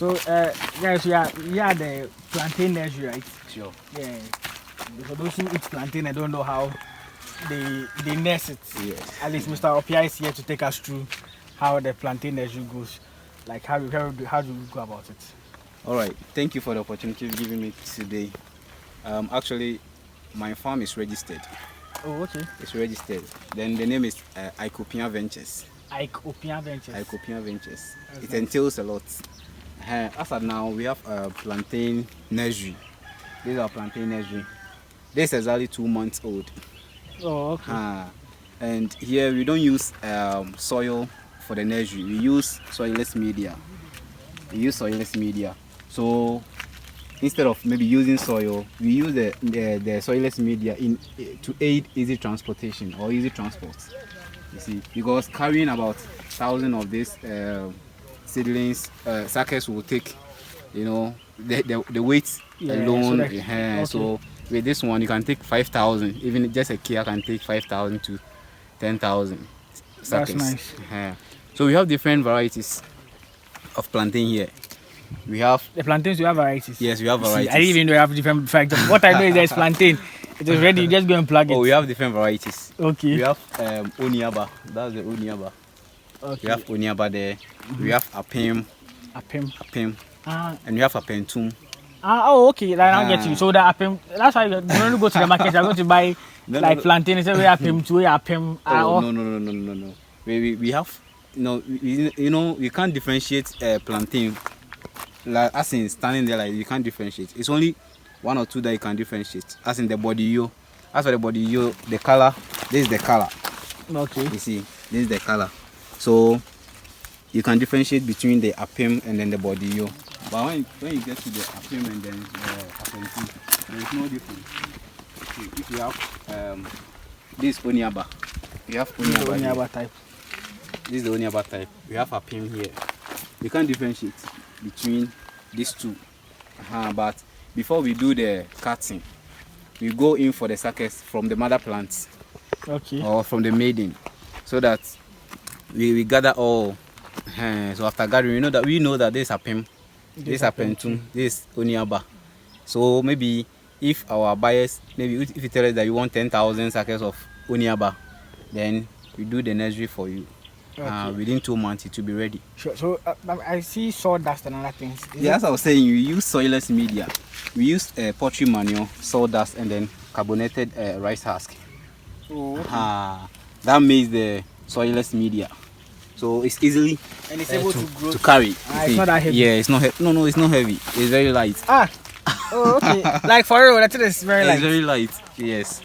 So, guys, we are the Plantain Nursery, right? Sure. Yeah. For those who eat plantain, I don't know how they nurse it. Yes. At least Mr. Opia is here to take us through how the Plantain Nursery goes. Like how do we go about it? All right. Thank you for the opportunity you've given me today. Actually, my farm is registered. Oh, okay. It's registered. Then the name is Icopia Ventures. Icopia Ventures. Icopia Ventures. That's It nice. entails a lot. As of now, we have a Plantain Nursery. This is our Plantain Nursery. This is exactly 2 months old. Oh, okay. And here we don't use soil for the nursery. We use soilless media. So instead of maybe using soil, we use the soilless media to aid easy transportation or easy transport. You see, because carrying about 1,000 of these seedlings, suckers will take, the weight alone. Okay. So with this one, you can take 5,000. Even just a Kia can take 5,000 to 10,000 suckers. That's nice. So we have different varieties of plantain here. We have The plantains, we have varieties. Yes, we have varieties. I didn't even know we have different varieties. What I know is there's plantain. It is ready. Just go and plug it. Oh, we have different varieties. Okay. We have Oniaba. That's the Oniaba. Okay. We have Oniaba there. We have Apim. Apim. And we have Apentum. Oh, okay. I'll get you. So that Apim, that's why you don't go to the market. You're going to buy plantain. Instead we Apim too. Apim. Oh, no. We have, we can't differentiate plantain. Like, as in standing there, like you can't differentiate. It's only one or two that you can differentiate. As in the body yo. As for the body yo, the color, this is the color. Okay. You see, this is the color. So you can differentiate between the apim and then the body yo. But when you get to the apim and then the apim, there is no difference. If you have this oniaba, you have oniaba type. This is the oniaba type. We have apim here. You can't differentiate between these two. But before we do the cutting, we go in for the suckers from the mother plants. Okay. Or from the maiden, so that we gather all. So after gathering, we know that this is apim, this is apentum, this is oniaba. So maybe if our buyers, maybe if you tell us that you want 10,000 suckers of oniaba, then we do the nursery for you. Okay. Within 2 months it will be ready. Sure. So I see sawdust and other things. As I was saying, we use soilless media. We use poultry manure, sawdust, and then carbonated rice husk. Oh, okay. That makes the soilless media. So it's easily and it's able to grow to carry. It's not that heavy. Yeah, it's not heavy. No, it's not heavy. It's very light. Oh, okay. Like for real, that is very light. It's very light. Yes.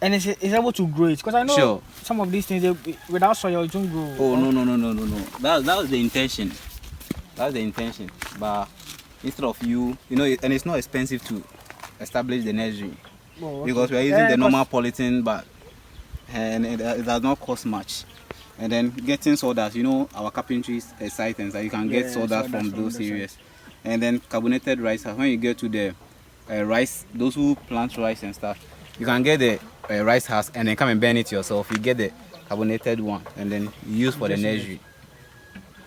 And it's able to grow it, because I know some of these things without soil it won't grow. Oh no. That was the intention. That's the intention. But instead of and it's not expensive to establish the nursery. Oh, okay. Because we are using the normal polythene, but and it does not cost much. And then getting sawdust, our carpentry site, and so you can get sawdust from those areas. And then carbonated rice. When you get to the rice, those who plant rice and stuff, you can get the rice husk and then come and burn it yourself. You get the carbonated one and then you use for the nursery.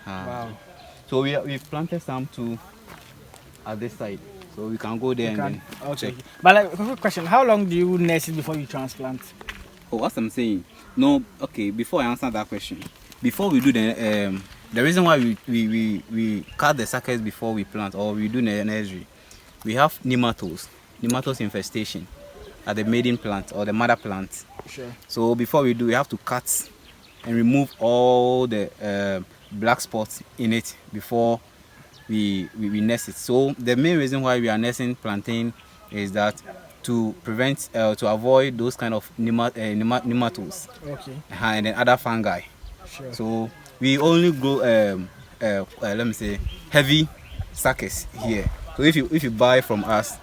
Wow. So we've planted some too at this side. So we can go there and then check. But quick question, how long do you nurse it before you transplant? Oh, what I'm saying? No, okay, before I answer that question, before we do the reason why we cut the suckers before we plant or we do the nursery, we have nematodes infestation at the maiden plant or the mother plant. Sure. So before we do, we have to cut and remove all the black spots in it before we nurse it. So the main reason why we are nursing plantain is that to prevent, to avoid those kind of nematodes. Okay. And then other fungi. Sure. So we only grow, let me say, heavy suckers here. So if you buy from us,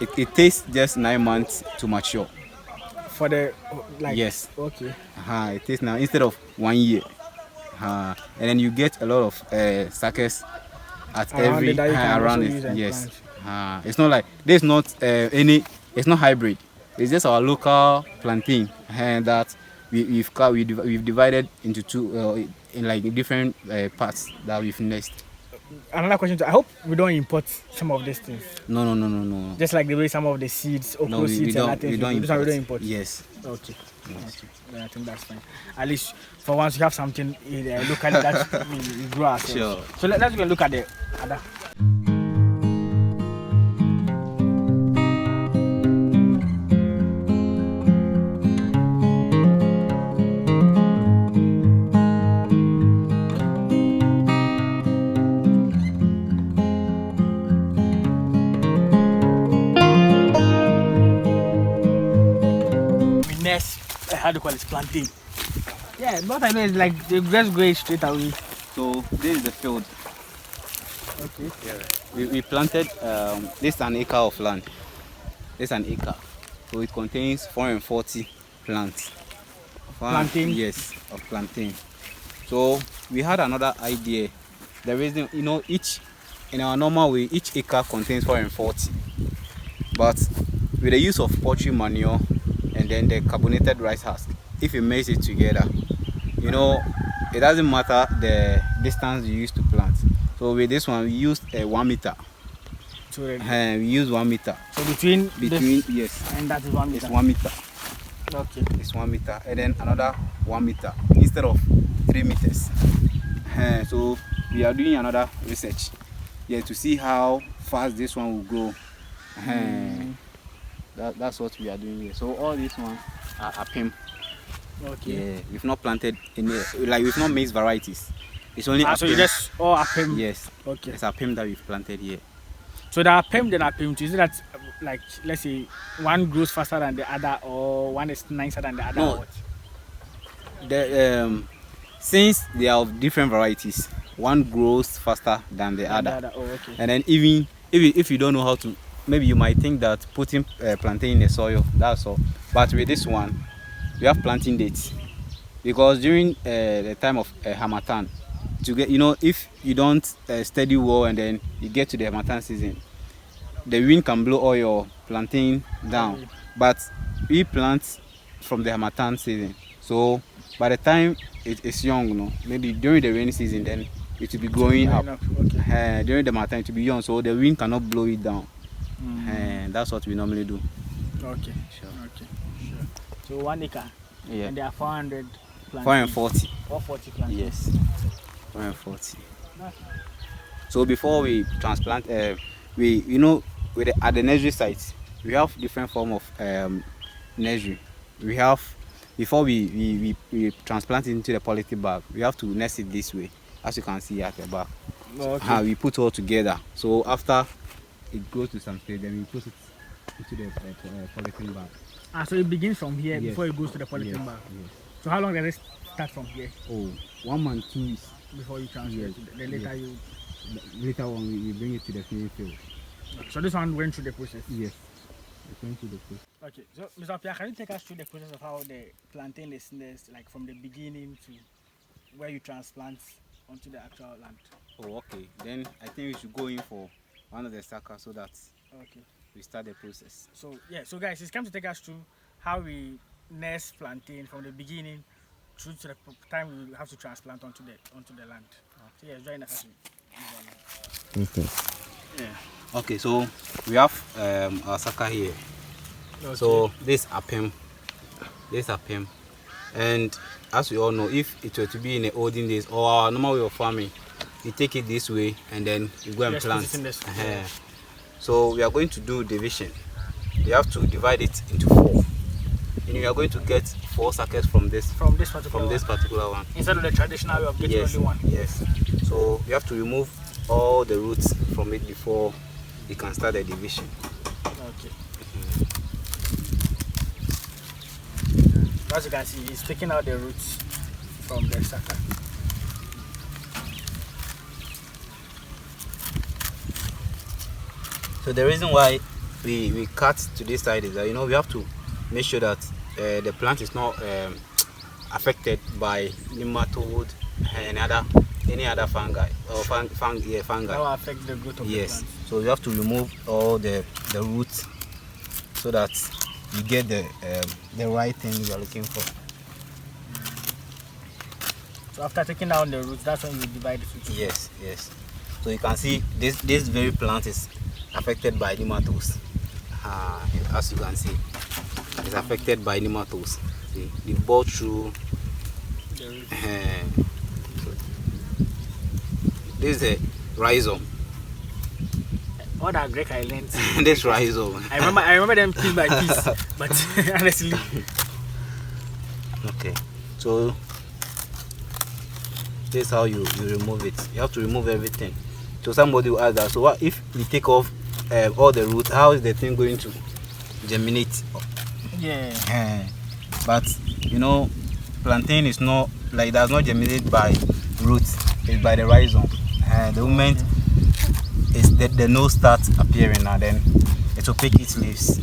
it takes just 9 months to mature. For the yes. Okay. It takes now instead of 1 year. And then you get a lot of suckers at around every around it. Yes. It's not like there's not it's not hybrid. It's just our local plantain that we've divided into two in like different parts that we've nursed. another question. I hope we don't import some of these things. No. Just like the way some of the seeds, okra we seeds, don't. and that We don't this one we import. don't import. Yes. Okay. Yes. Okay. Then I think that's fine. At least for once you have something locally that we grow ourselves. Sure. So let's go look at the other. How do you call it? Plantain. Yeah, what I know is like they just go straight away. So this is the field. Okay. Yeah. We planted this is an acre of land. This is an acre. So it contains 440 plants. Plantain? Yes, of plantain. So we had another idea. The reason, in our normal way, each acre contains 440. But with the use of poultry manure and then the carbonated rice husk, if you mix it together, it doesn't matter the distance you use to plant. So with this one, we used 1 meter. So we use 1 meter. So between this yes, and that is 1 meter. It's 1 meter. Okay. It's 1 meter, and then another 1 meter instead of 3 meters. So we are doing another research, to see how fast this one will grow. That's what we are doing here. So all these ones are apim. Okay. Yeah, we've not planted any, we've not mixed varieties. It's only so you just all apim. Yes. Okay. It's apim that we've planted here. So the apim then apim, is it that like let's say one grows faster than the other, or one is nicer than the other? No. Since they are of different varieties, one grows faster than the other. Oh, okay. And then even if you don't know how to, maybe you might think that putting plantain in the soil, that's all. But with this one, we have planting dates, because during the time of harmattan, to get, if you don't steady well and then you get to the harmattan season, the wind can blow all your plantain down. Okay. But we plant from the harmattan season, so by the time it is young, maybe during the rainy season, then it will be growing up. Okay. During the harmattan it will be young, so the wind cannot blow it down. That's what we normally do. Okay. Sure. Okay. Sure. So 1 acre. Yeah. And there are 400 plants. 440. 440 plants. Yes. 440. So before we transplant, at the nursery site, we have different form of nursery. We have, before we transplant it into the polythene bag, we have to nest it this way, as you can see at the back. Okay. We put all together. So after it goes to some stage, then we put it into the polythene bag. So it begins from here. Yes. Before it goes to the polythene bag. Yes. So how long does it start from here? 1 month, 2 weeks. Before you transfer Yes. it, then later Yes. Later on, we bring it to the finishing field. So this one went through the process. Yes. It's going through the process. Okay. So Mr. Pierre, can you take us through the process of how the plantain is nest, like from the beginning to where you transplant onto the actual land? Okay. Then I think we should go in for one of the suckers so that we start the process. So so guys, it's time to take us through how we nest plantain from the beginning through to the time we have to transplant onto the land. So join us. Okay. Yeah. Okay, so we have our sucker here. Okay. So this apim, and as we all know, if it were to be in the olden days or our normal way of farming, you take it this way and then you go and plant. So we are going to do division. We have to divide it into 4. And we are going to get 4 suckers from this particular one. Instead of the traditional way of getting only one. Yes. So we have to remove all the roots from it before we can start the division. Okay. As you can see, he's taking out the roots from the sucker. So the reason why we cut to this side is that we have to make sure that the plant is not affected by nematode and any other fungi or fungi. That will affect the growth of the plant. So you have to remove all the roots so that you get the right thing you are looking for. So after taking down the roots, that's when you divide it into 4. Yes. So you can see this very plant is affected by nematodes. As you can see, it's affected by nematodes. See, they bore through. So this is a rhizome. All that Greek I learned. This rhizome. I remember them piece by piece, but honestly. Okay, so this is how you remove it. You have to remove everything. So somebody will ask that. So what if we take off all the roots? How is the thing going to germinate? Yeah. But you know, plantain is not like, does not germinate by roots. It's by the rhizome. The moment is that the nose starts appearing, and then it will pick its leaves.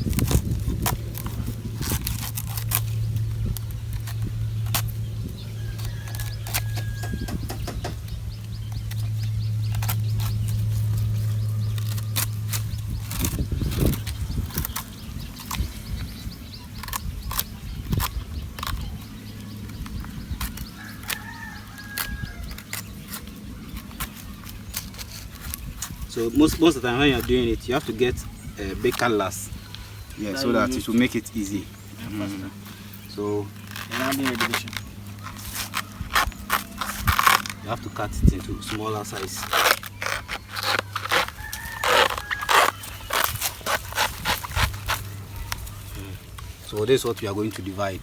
So most of the time when you are doing it, you have to get big cutlass, yeah, so that it will make it easy. So you have to cut it into smaller size. So this is what we are going to divide.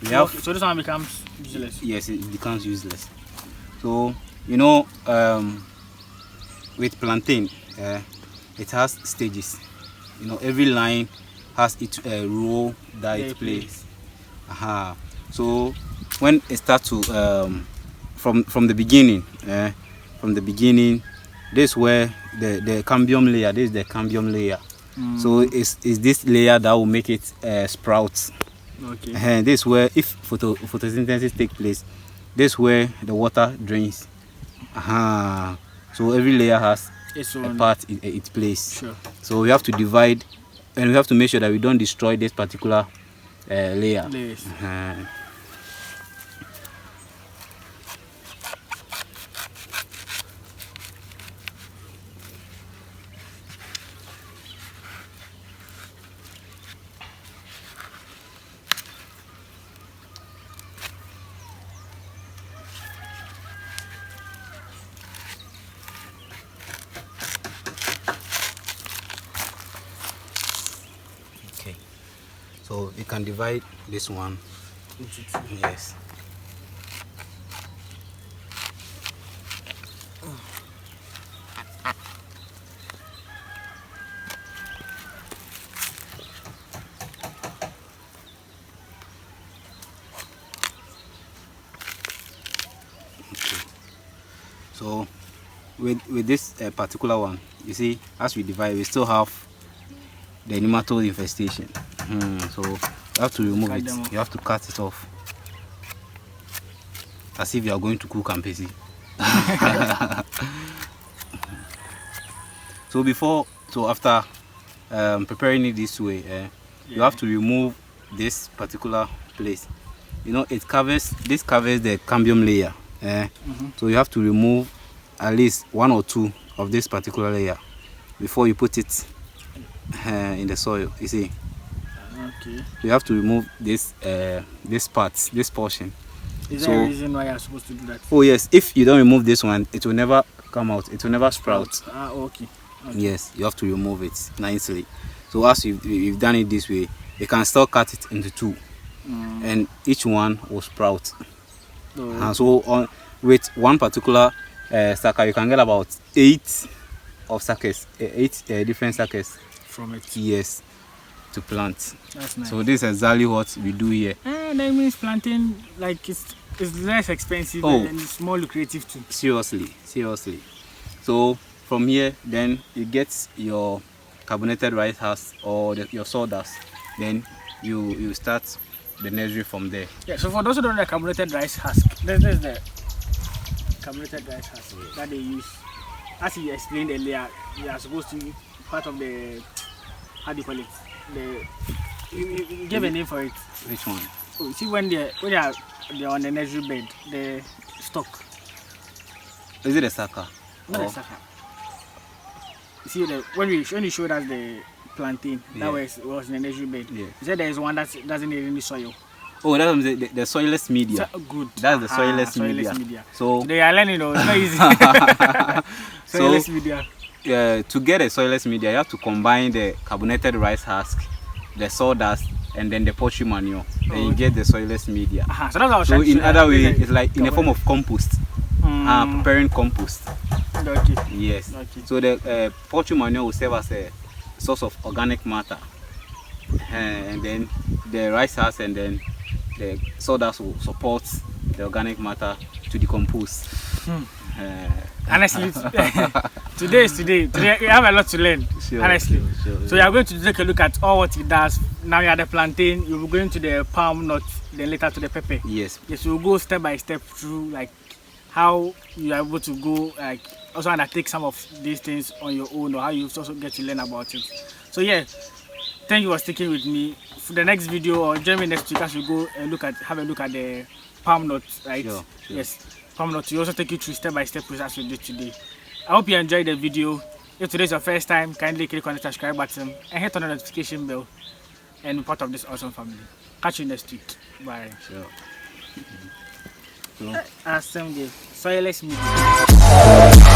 So this one becomes useless. Yes, it becomes useless. So you know, with plantain, it has stages. You know, every line has its role that it plays. So when it starts to from the beginning, this is where the cambium layer. This is the cambium layer. So it's this layer that will make it sprouts. Okay. And this is where, if photosynthesis takes place, this is where the water drains. So every layer has a part it plays. Sure. So we have to divide, and we have to make sure that we don't destroy this particular layer. Okay, so you can divide this one. Yes. Okay. So with this particular one, you see, as we divide, we still have the nematode infestation. So you have to remove it. You have to cut it off, as if you are going to cook ampesi. So after preparing it this way, you have to remove this particular place. You know, this covers the cambium layer. So you have to remove at least one or two of this particular layer before you put it in the soil. You see. Okay. You have to remove this this portion. Is there a reason why you're supposed to do that? Oh yes, if you don't remove this one, it will never come out. It will never sprout. Okay. Yes, you have to remove it nicely. So as you've done it this way, you can still cut it into two, and each one will sprout. And so with one particular sucker, you can get about 8 of suckers, 8 different suckers from it. Yes, to plant. That's nice. So this is exactly what we do here. That means planting, like, it's less expensive and it's more lucrative too. Seriously. So from here, then you get your carbonated rice husk or your sawdust. Then you start the nursery from there. Yeah. So for those who don't know the carbonated rice husk, this is the carbonated rice husk that they use. As you explained earlier, you are supposed to be part of the, how do you call it? You give a name for it. Which one? Oh, see when they're on the nursery bed, the stock. Is it a sucker? Not Oh. the sucker. You see, when you showed us the plantain, Yeah. that was in the nursery bed. Yeah. You said there is one that doesn't need any soil. Oh, that's the soilless media. So, good. That's the soilless media. So they are learning, though. It's not easy. Soilless media. To get a soilless media, you have to combine the carbonated rice husk, the sawdust, and then the poultry manure. Then you get the soilless media. So that's how. So in other way, it's like in a form of compost. Preparing compost. Okay. Yes. Okay. So the poultry manure will serve as a source of organic matter, and then the rice husk and then the sawdust will support the organic matter to decompose. Honestly, today is today. Today we have a lot to learn. Sure, honestly. sure. So you are going to take a look at all what it does. Now you are the plantain. You will go into the palm nut, then later to the pepper. Yes. Yes, we will go step by step through like how you are able to go like also undertake some of these things on your own, or how you also get to learn about it. So yeah, thank you for sticking with me. For the next video or join me next week as we go and have a look at the palm nut, right? Sure. Yes, palm nut. We also take you through step by step process we did today. I hope you enjoyed the video. If today is your first time, kindly click on the subscribe button and hit on the notification bell and be part of this awesome family. Catch you next week. Bye. Sure. Awesome day. Soilless media.